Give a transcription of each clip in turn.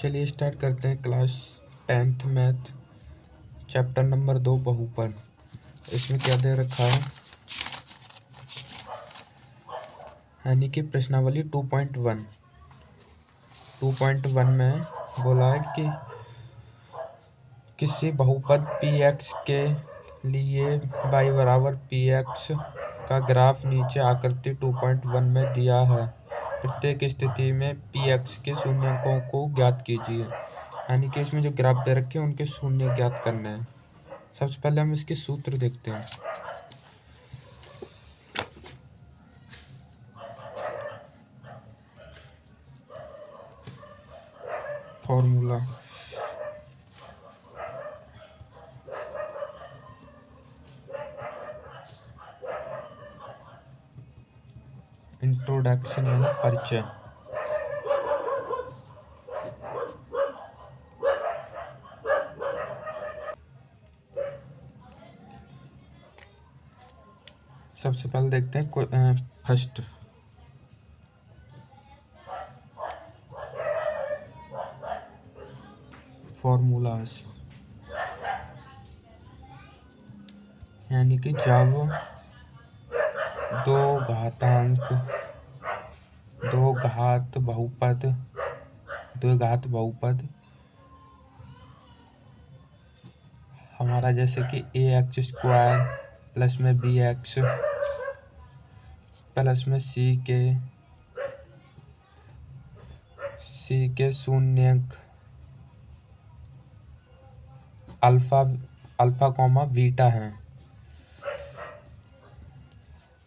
चलिए स्टार्ट करते हैं class 10th math chapter number 2 बहुपद। इसमें क्या दे रखा है यानी कि प्रश्नावली 2.1 में बोला है कि किसी बहुपद px के लिए y बराबर px का ग्राफ नीचे आकृति 2.1 में दिया है। प्रत्येक स्थिति में px के शून्यकों को ज्ञात कीजिए। यानी कि इसमें जो ग्राफ दे रखे हैं उनके शून्य ज्ञात करने हैं। सबसे पहले हम इसके सूत्र देखते हैं। फॉर्मूला इंट्रोडक्शन यानी परिचय। सबसे पहले देखते हैं फर्स्ट फॉर्मूलाज, यानी कि जब द्विघात बहुपद हमारा जैसे कि ax² प्लस में bx प्लस में c के शून्यक अल्फा कॉमा बीटा है।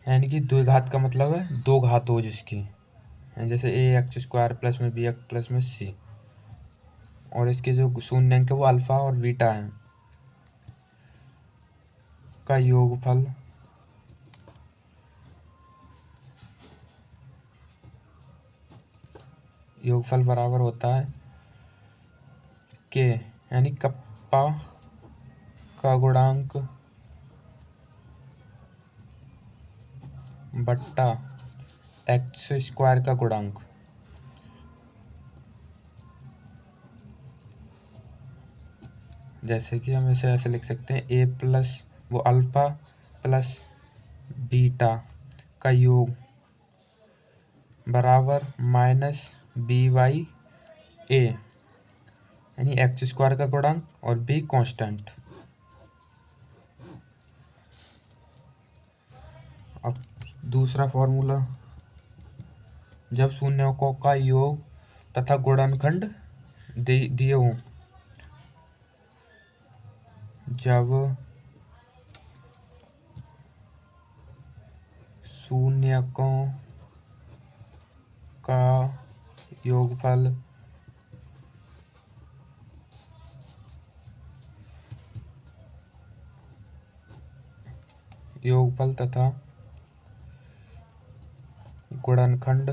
यानी कि द्विघात का मतलब है दो घात हो जिसकी, जैसे ax² प्लस में bx प्लस में c, और इसके जो शून्यक है वो अल्फा और बीटा है का योगफल बराबर होता है के, यानी कप्पा का गुणांक बट्टा x² का गुणांक। जैसे कि हम इसे ऐसे लिख सकते हैं a प्लस वो अल्फा प्लस बीटा का योग बराबर माइनस b/a, यानी x² का गुणांक और b कांस्टेंट। अब दूसरा फॉर्मूला, जब शून्यकों का योग तथा गुणनखंड दिए हों, जब शून्यकों का योगफल तथा गुणनखंड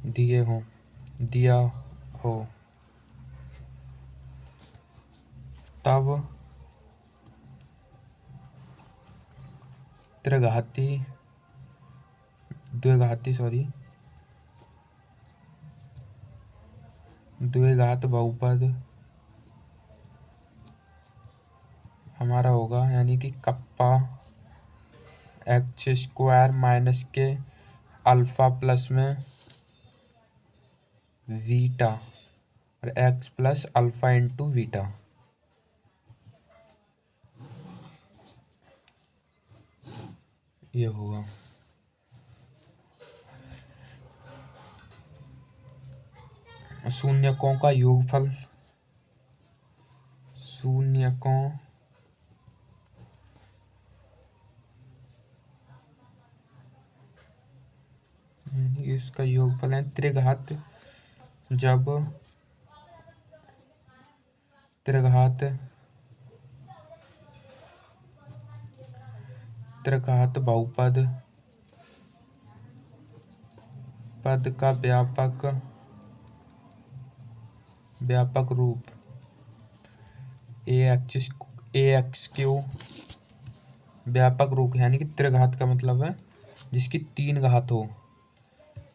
दिया हो तब द्विघात बहुपद हमारा होगा, यानी कि कप्पा x² माइनस के अल्फा प्लस में बीटा और x plus alpha into beta. ये होगा शून्यकों का योगफल। इसका योगफल है त्रिघात, जब त्रिघात बहुपद पद का व्यापक रूप ax³ व्यापक रूप, यानी कि त्रिघात का मतलब है जिसकी 3 घात हो,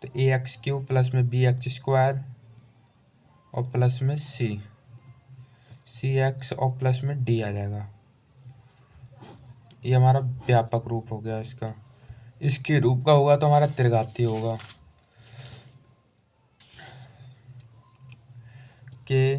तो ax³ प्लस में bx² और प्लस में cx और प्लस में d आ जाएगा। ये हमारा व्यापक रूप हो गया इसका। इसके रूप का होगा तो हमारा त्रिघाती होगा के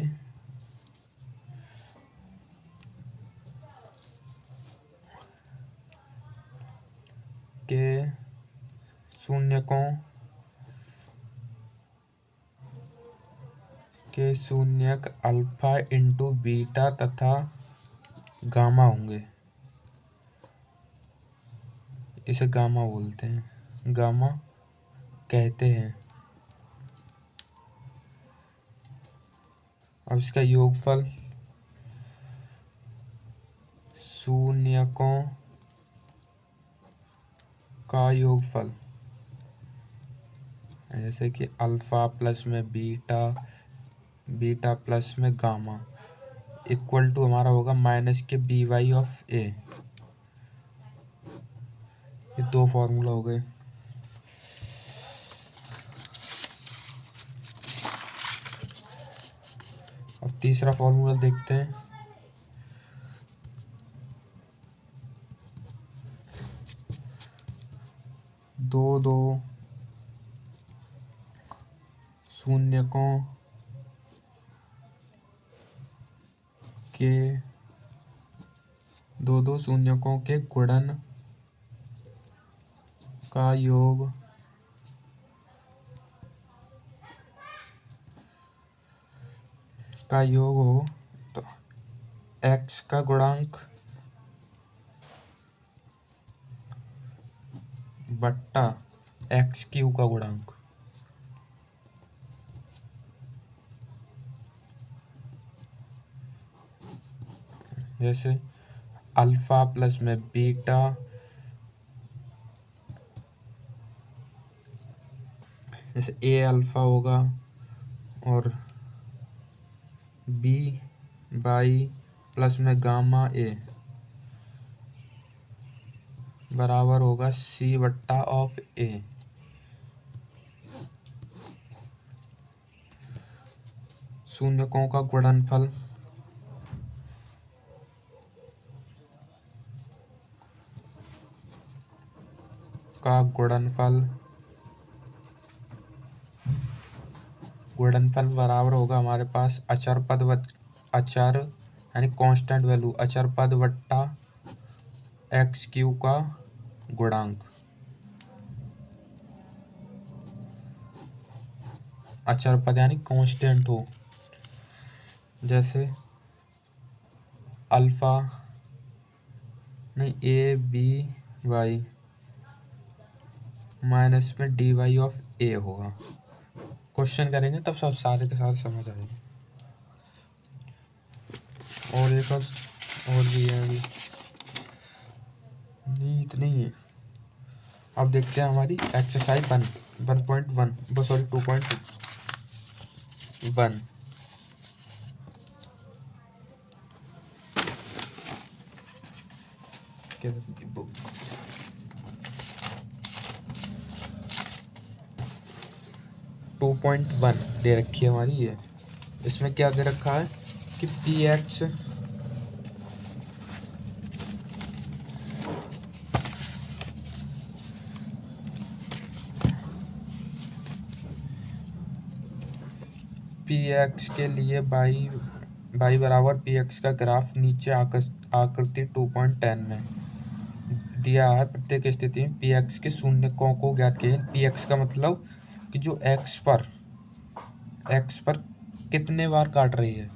शून्यक अल्फा इंटू बीटा तथा गामा होंगे। इसे गामा बोलते हैं, गामा कहते हैं। अब इसका योगफल शून्यकों का योगफल, जैसे कि अल्फा प्लस में बीटा, बीटा प्लस में गामा इक्वल टू हमारा होगा माइनस के by ऑफ a। ये 2 फॉर्मूला हो गए। अब तीसरा फॉर्मूला देखते हैं। दो शून्यकों के गुणन का योग हो तो x का गुणांक बट्टा x³ का गुणांक। जैसे अल्फा प्लस में बीटा, जैसे a अल्फा होगा और b बाई प्लस में गामा a बराबर होगा c बट्टा ऑफ a। शून्यकों का गुणनफल गुणनफल बराबर होगा हमारे पास अचर यानी कांस्टेंट वैल्यू अचर पद बट्टा x³ का गुणांक। अचर पद यानी कांस्टेंट हो, जैसे अल्फा नहीं a b y माइनस में dy ऑफ a होगा। क्वेश्चन करेंगे तब सब सारे के सारे समझ आएंगे। और एक और भी है, अभी नहीं इतनी ही है। अब देखते हैं हमारी एक्सरसाइज 1.1 सॉरी 2.1। बुक 2.1 दे रखी है हमारी। ये इसमें क्या दे रखा है कि px के लिए y बराबर px का ग्राफ नीचे आकृति 2.10 में दिया है। प्रत्येक स्थिति में px के शून्यकों को ज्ञात किए। px का मतलब कि जो x पर कितने बार काट रही है।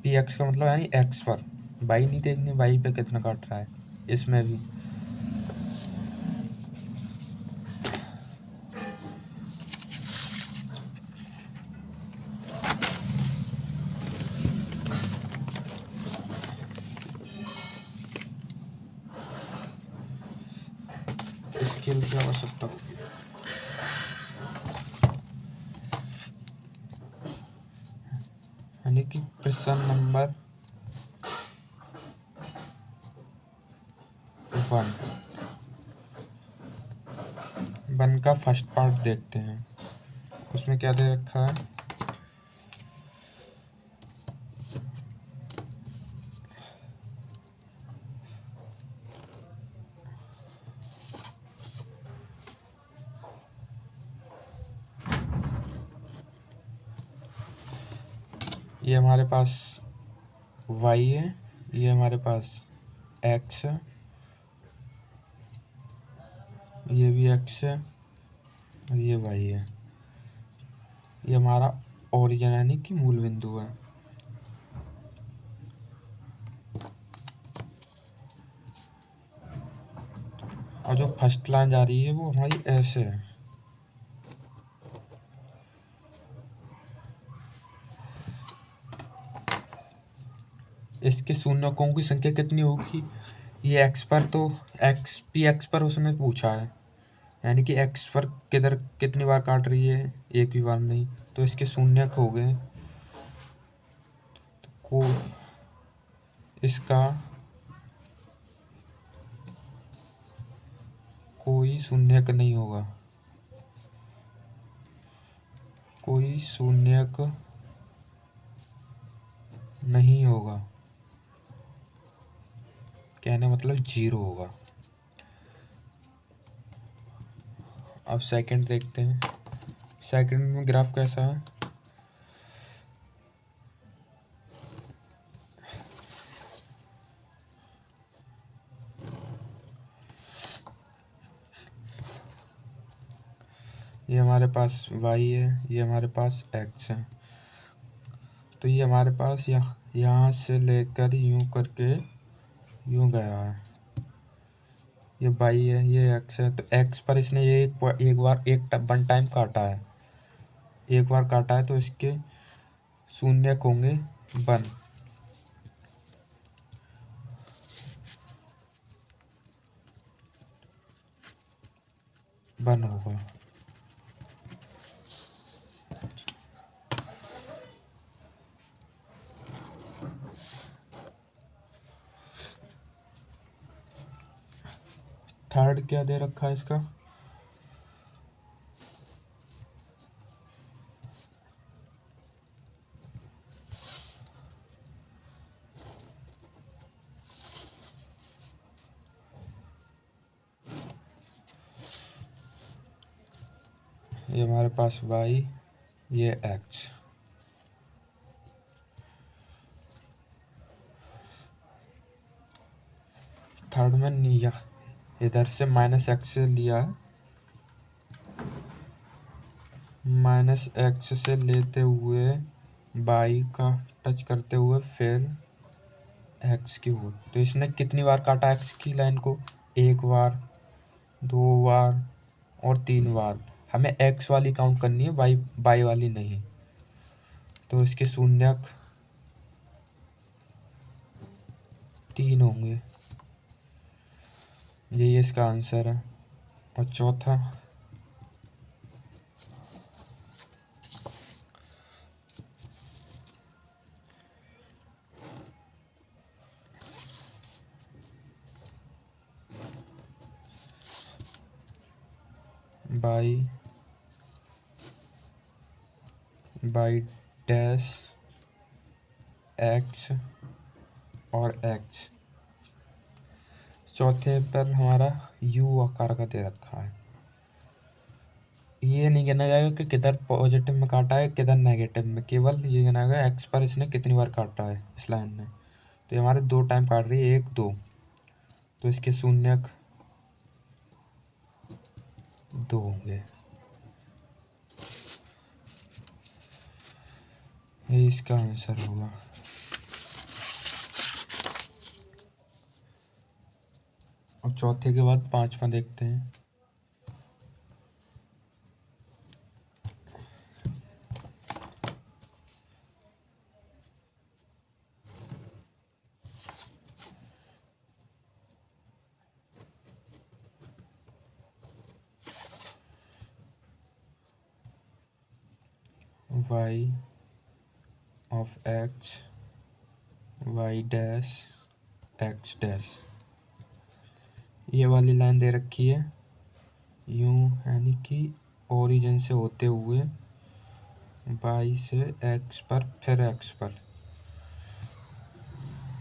px का मतलब यानी x पर, y नहीं देखनी y पे कितना काट रहा है। इसमें भी स्केल की आवश्यकता होगी। यानी कि प्रश्न नंबर 1 वन का फर्स्ट पार्ट देखते हैं, उसमें क्या दे रखा है। ये हमारे पास y है, ये हमारे पास x है, ये भी x है और ये y है। ये हमारा ओरिजिन यानी कि मूल बिंदु है। और जो फर्स्ट लाइन जा रही है वो हमारी ऐसे है। इसके शून्यकों की संख्या कितनी होगी, ये x पर तो x पर उसने पूछा है, यानी कि x पर किधर कितनी बार काट रही है, एक भी बार नहीं, तो इसके शून्यक हो गए। तो इसका कोई शून्यक नहीं होगा, कोई शून्यक नहीं होगा, कहने मतलब 0 होगा। अब सेकंड देखते हैं, सेकंड में ग्राफ कैसा है। ये हमारे पास y है, ये हमारे पास x है। तो ये हमारे पास यहाँ से लेकर यूं करके यूं गया है। ये y है, ये x है। तो x पर इसने ये एक बार वन टाइम काटा है, एक बार काटा है, तो इसके शून्यक होंगे 1। होगा। थर्ड क्या दे रखा है इसका, ये हमारे पास y, ये x। थर्ड में नहीं, इधर से -x से लिया है, -x से लेते हुए y का टच करते हुए फिर x की ओर। तो इसने कितनी बार काटा x की लाइन को, एक बार, 2 बार और 3 बार। हमें x वाली काउंट करनी है, y वाली नहीं। तो इसके शून्यक 3 होंगे, यही इसका आंसर है। और चौथा, बाई डैश x और x। चौथे पर हमारा u आकार का दे रखा है। ये नहीं गिना जाएगा कि किधर पॉजिटिव में काटा है किधर नेगेटिव में, केवल ये गिना जाएगा x पर इसने कितनी बार काटा है इस लाइन में। तो ये हमारे 2 टाइम काट रही है, 1 2, तो इसके शून्यक 2 होंगे। ये इसका आंसर होगा। और चौथे के बाद पांचवा देखते हैं। y of x y dash x dash, ये वाली लाइन दे रखी है। यूं यानी कि ओरिजिन से होते हुए y से x पर फिर x पर।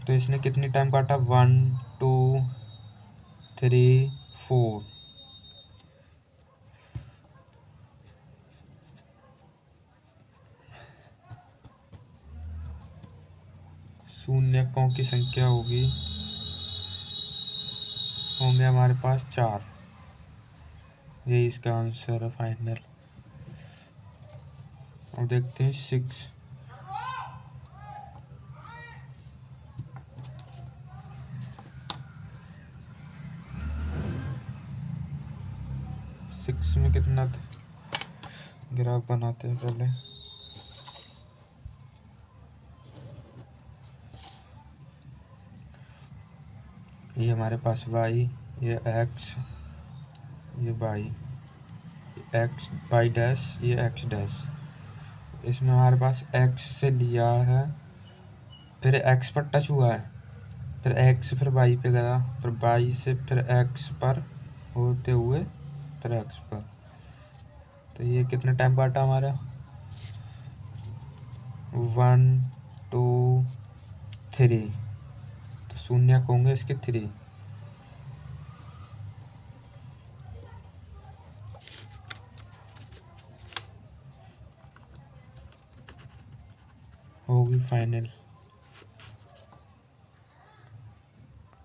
तो इसने कितनी टाइम काटा? 1 2 3 4। शून्यकों की संख्या होंगे हमारे पास 4। यही इसका आंसर है फाइनल। और देखते हैं 6। 6 में कितना ग्राफ बनाते हैं पहले। ये हमारे पास y, ये x, ये y, x y डैश, ये x डैश। इसमें हमारे पास x से लिया है, फिर x पर टच हुआ है, फिर x फिर y पे गया, फिर y से फिर x पर होते हुए फिर x पर। तो ये कितने टाइम काटा हमारा? 1 2 3। तो शून्य होंगे इसके 3। होगी फाइनल।